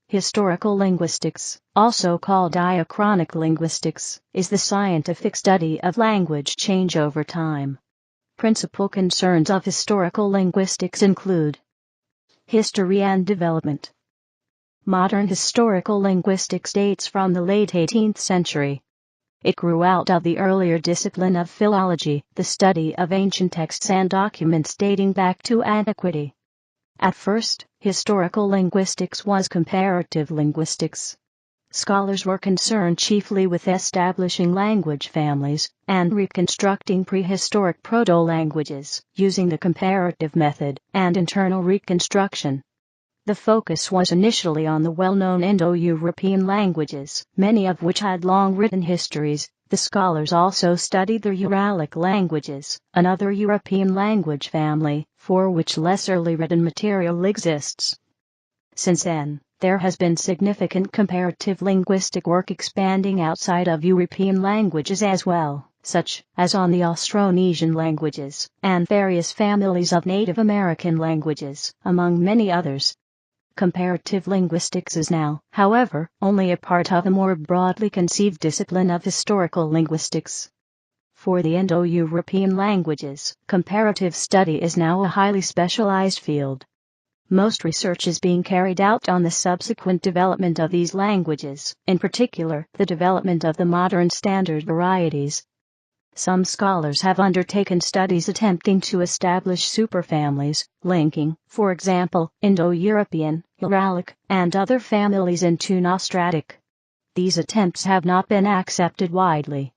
Historical linguistics, also called diachronic linguistics, is the scientific study of language change over time. Principal concerns of historical linguistics include history and development. Modern historical linguistics dates from the late 18th century. It grew out of the earlier discipline of philology, the study of ancient texts and documents dating back to antiquity. At first, historical linguistics was comparative linguistics. Scholars were concerned chiefly with establishing language families and reconstructing prehistoric proto-languages using the comparative method and internal reconstruction. The focus was initially on the well-known Indo-European languages, many of which had long written histories. The scholars also studied the Uralic languages, another European language family, for which less early written material exists. Since then, there has been significant comparative linguistic work expanding outside of European languages as well, such as on the Austronesian languages and various families of Native American languages, among many others. Comparative linguistics is now, however, only a part of a more broadly conceived discipline of historical linguistics. For the Indo-European languages, comparative study is now a highly specialized field. Most research is being carried out on the subsequent development of these languages, in particular, the development of the modern standard varieties. Some scholars have undertaken studies attempting to establish superfamilies, linking, for example, Indo-European, Uralic, and other families into Nostratic. These attempts have not been accepted widely.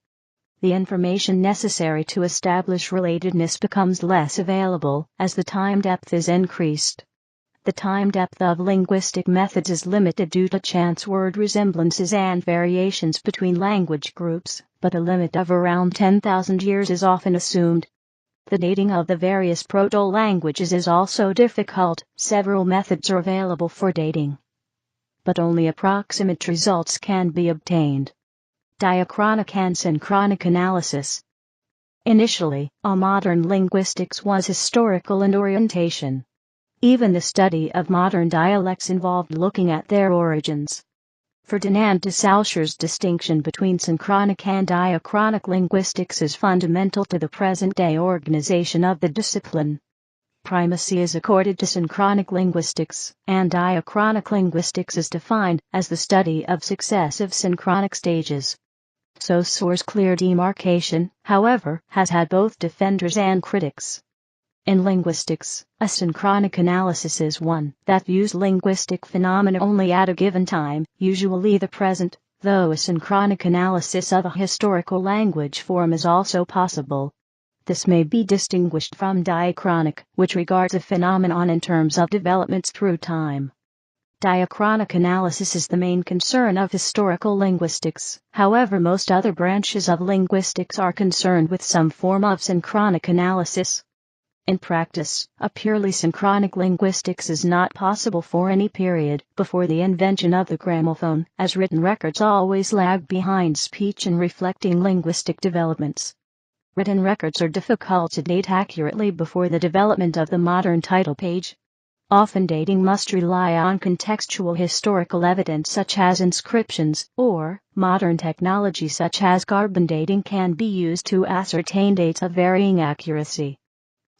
The information necessary to establish relatedness becomes less available as the time depth is increased. The time depth of linguistic methods is limited due to chance word resemblances and variations between language groups, but a limit of around 10,000 years is often assumed. The dating of the various proto-languages is also difficult. Several methods are available for dating, but only approximate results can be obtained. Diachronic and synchronic analysis. Initially, modern linguistics was historical in orientation. Even the study of modern dialects involved looking at their origins. Ferdinand de Saussure's distinction between synchronic and diachronic linguistics is fundamental to the present-day organization of the discipline. Primacy is accorded to synchronic linguistics, and diachronic linguistics is defined as the study of successive synchronic stages. Saussure's clear demarcation, however, has had both defenders and critics. In linguistics, a synchronic analysis is one that views linguistic phenomena only at a given time, usually the present, though a synchronic analysis of a historical language form is also possible. This may be distinguished from diachronic, which regards a phenomenon in terms of developments through time. Diachronic analysis is the main concern of historical linguistics. However, most other branches of linguistics are concerned with some form of synchronic analysis. In practice, a purely synchronic linguistics is not possible for any period before the invention of the gramophone, as written records always lag behind speech in reflecting linguistic developments. Written records are difficult to date accurately before the development of the modern title page. Often dating must rely on contextual historical evidence such as inscriptions, or modern technology such as carbon dating can be used to ascertain dates of varying accuracy.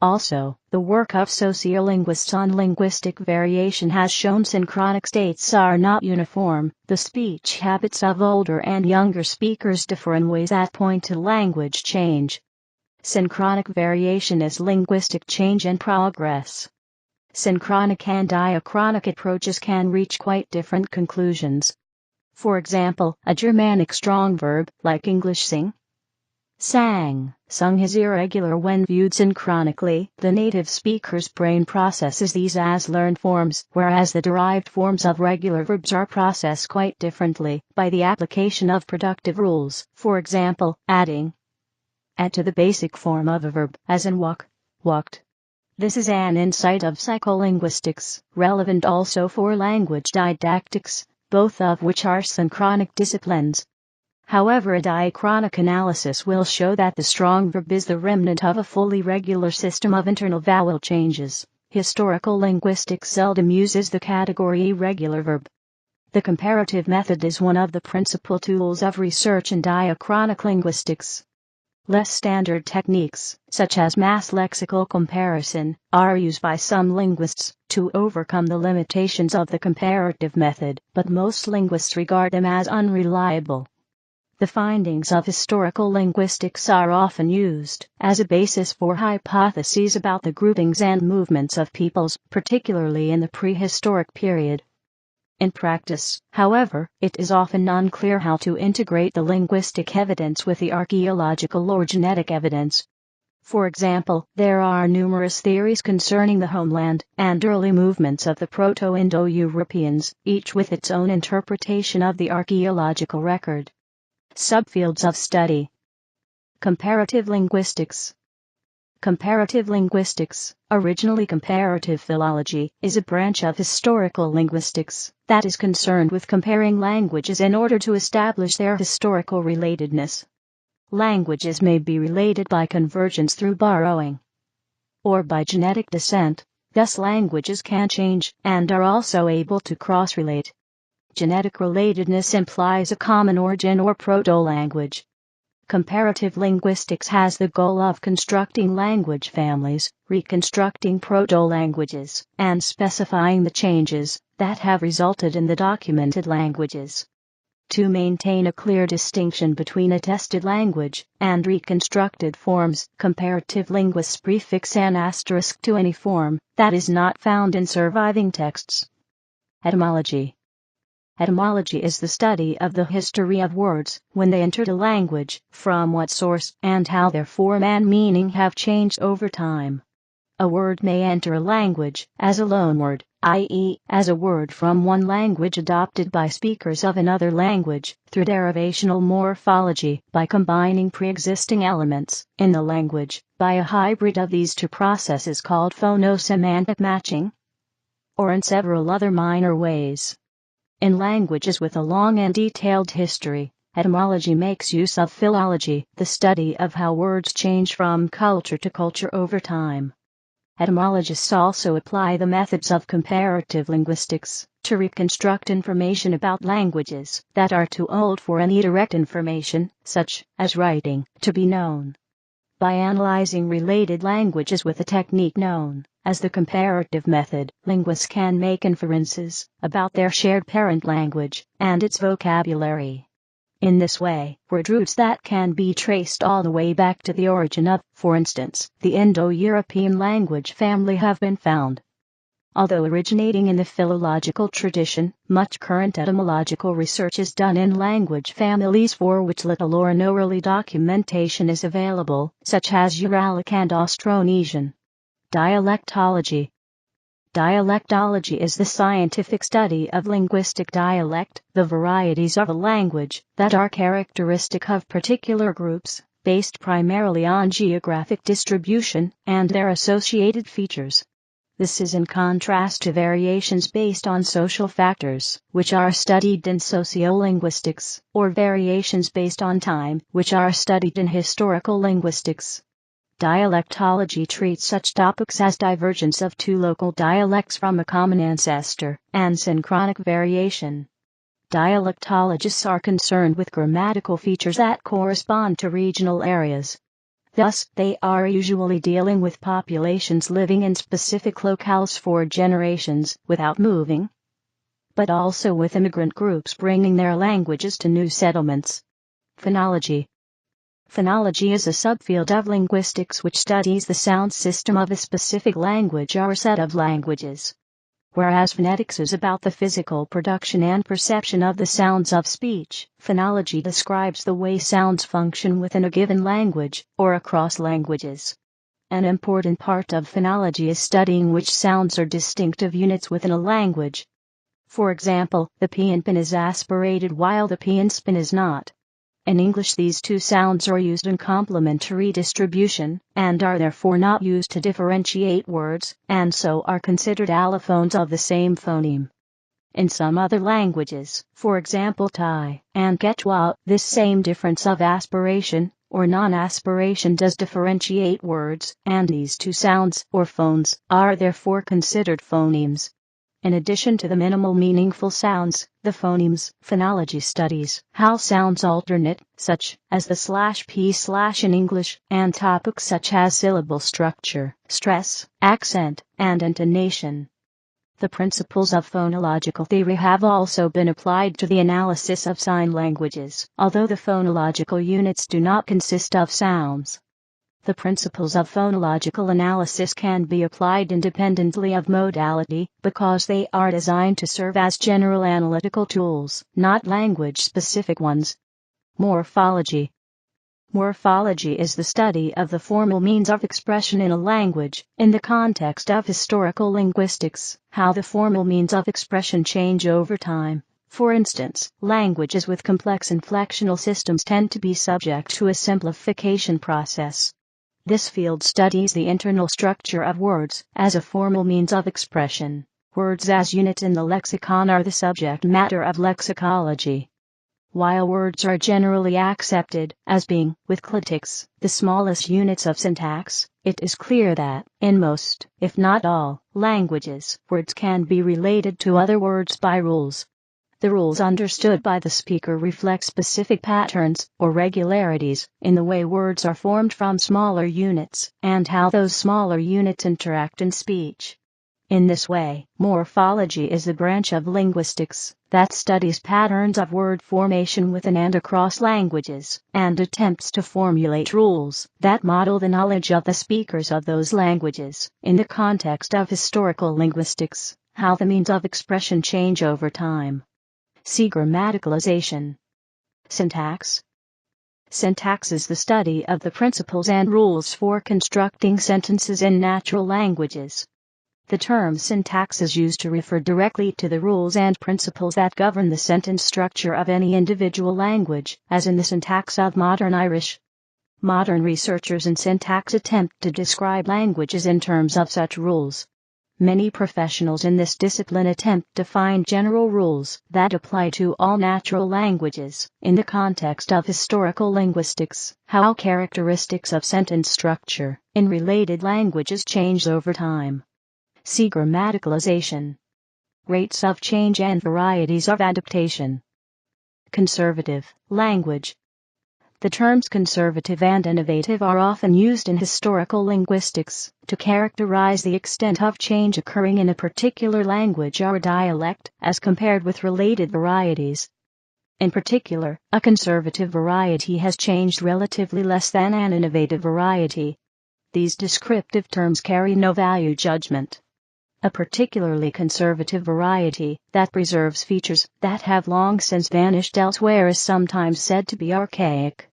Also, the work of sociolinguists on linguistic variation has shown synchronic states are not uniform. The speech habits of older and younger speakers differ in ways that point to language change. Synchronic variation is linguistic change in progress. Synchronic and diachronic approaches can reach quite different conclusions. For example, a Germanic strong verb, like English sing, sang, sung, is irregular when viewed synchronically. The native speaker's brain processes these as learned forms, whereas the derived forms of regular verbs are processed quite differently by the application of productive rules. For example, adding "at" to the basic form of a verb, as in walk, walked. This is an insight of psycholinguistics, relevant also for language didactics, both of which are synchronic disciplines. However, a diachronic analysis will show that the strong verb is the remnant of a fully regular system of internal vowel changes. Historical linguistics seldom uses the category irregular verb. The comparative method is one of the principal tools of research in diachronic linguistics. Less standard techniques, such as mass lexical comparison, are used by some linguists to overcome the limitations of the comparative method, but most linguists regard them as unreliable. The findings of historical linguistics are often used as a basis for hypotheses about the groupings and movements of peoples, particularly in the prehistoric period. In practice, however, it is often unclear how to integrate the linguistic evidence with the archaeological or genetic evidence. For example, there are numerous theories concerning the homeland and early movements of the proto-Indo-Europeans, each with its own interpretation of the archaeological record. Subfields of study. Comparative linguistics. Comparative linguistics, originally comparative philology, is a branch of historical linguistics that is concerned with comparing languages in order to establish their historical relatedness. Languages may be related by convergence through borrowing or by genetic descent. Thus languages can change and are also able to cross-relate. Genetic relatedness implies a common origin or proto-language. Comparative linguistics has the goal of constructing language families, reconstructing proto-languages, and specifying the changes that have resulted in the documented languages. To maintain a clear distinction between attested language and reconstructed forms, comparative linguists prefix an asterisk to any form that is not found in surviving texts. Etymology. Etymology is the study of the history of words when they entered a language, from what source, and how their form and meaning have changed over time. A word may enter a language as a loanword, i.e., as a word from one language adopted by speakers of another language, through derivational morphology, by combining pre-existing elements in the language, by a hybrid of these two processes called phonosemantic matching, or in several other minor ways. In languages with a long and detailed history, etymology makes use of philology, the study of how words change from culture to culture over time. Etymologists also apply the methods of comparative linguistics to reconstruct information about languages that are too old for any direct information, such as writing, to be known. By analyzing related languages with a technique known as the comparative method, linguists can make inferences about their shared parent language and its vocabulary. In this way, word roots that can be traced all the way back to the origin of, for instance, the Indo-European language family have been found. Although originating in the philological tradition, much current etymological research is done in language families for which little or no early documentation is available, such as Uralic and Austronesian. Dialectology. Dialectology is the scientific study of linguistic dialect, the varieties of a language that are characteristic of particular groups, based primarily on geographic distribution and their associated features. This is in contrast to variations based on social factors, which are studied in sociolinguistics, or variations based on time, which are studied in historical linguistics. Dialectology treats such topics as divergence of two local dialects from a common ancestor, and synchronic variation. Dialectologists are concerned with grammatical features that correspond to regional areas. Thus, they are usually dealing with populations living in specific locales for generations without moving, but also with immigrant groups bringing their languages to new settlements. Phonology. Phonology is a subfield of linguistics which studies the sound system of a specific language or set of languages. Whereas phonetics is about the physical production and perception of the sounds of speech, phonology describes the way sounds function within a given language, or across languages. An important part of phonology is studying which sounds are distinctive units within a language. For example, the p in pin is aspirated while the p in spin is not. In English these two sounds are used in complementary distribution, and are therefore not used to differentiate words, and so are considered allophones of the same phoneme. In some other languages, for example Thai and Quechua, this same difference of aspiration, or non-aspiration does differentiate words, and these two sounds, or phones, are therefore considered phonemes. In addition to the minimal meaningful sounds, the phonemes, phonology studies how sounds alternate, such as the /p/ in English, and topics such as syllable structure, stress, accent, and intonation. The principles of phonological theory have also been applied to the analysis of sign languages, although the phonological units do not consist of sounds. The principles of phonological analysis can be applied independently of modality because they are designed to serve as general analytical tools, not language-specific ones. Morphology. Morphology is the study of the formal means of expression in a language, in the context of historical linguistics, how the formal means of expression change over time. For instance, languages with complex inflectional systems tend to be subject to a simplification process. This field studies the internal structure of words as a formal means of expression. Words as units in the lexicon are the subject matter of lexicology. While words are generally accepted as being, with clitics, the smallest units of syntax, it is clear that, in most, if not all, languages, words can be related to other words by rules. The rules understood by the speaker reflect specific patterns or regularities in the way words are formed from smaller units and how those smaller units interact in speech. In this way, morphology is a branch of linguistics that studies patterns of word formation within and across languages and attempts to formulate rules that model the knowledge of the speakers of those languages in the context of historical linguistics, how the means of expression change over time. See grammaticalization. Syntax. Syntax is the study of the principles and rules for constructing sentences in natural languages. The term syntax is used to refer directly to the rules and principles that govern the sentence structure of any individual language, as in the syntax of modern Irish. Modern researchers in syntax attempt to describe languages in terms of such rules. Many professionals in this discipline attempt to find general rules that apply to all natural languages, in the context of historical linguistics, how characteristics of sentence structure in related languages change over time. See grammaticalization. Rates of change and varieties of adaptation. Conservative language. The terms conservative and innovative are often used in historical linguistics to characterize the extent of change occurring in a particular language or dialect as compared with related varieties. In particular, a conservative variety has changed relatively less than an innovative variety. These descriptive terms carry no value judgment. A particularly conservative variety that preserves features that have long since vanished elsewhere is sometimes said to be archaic.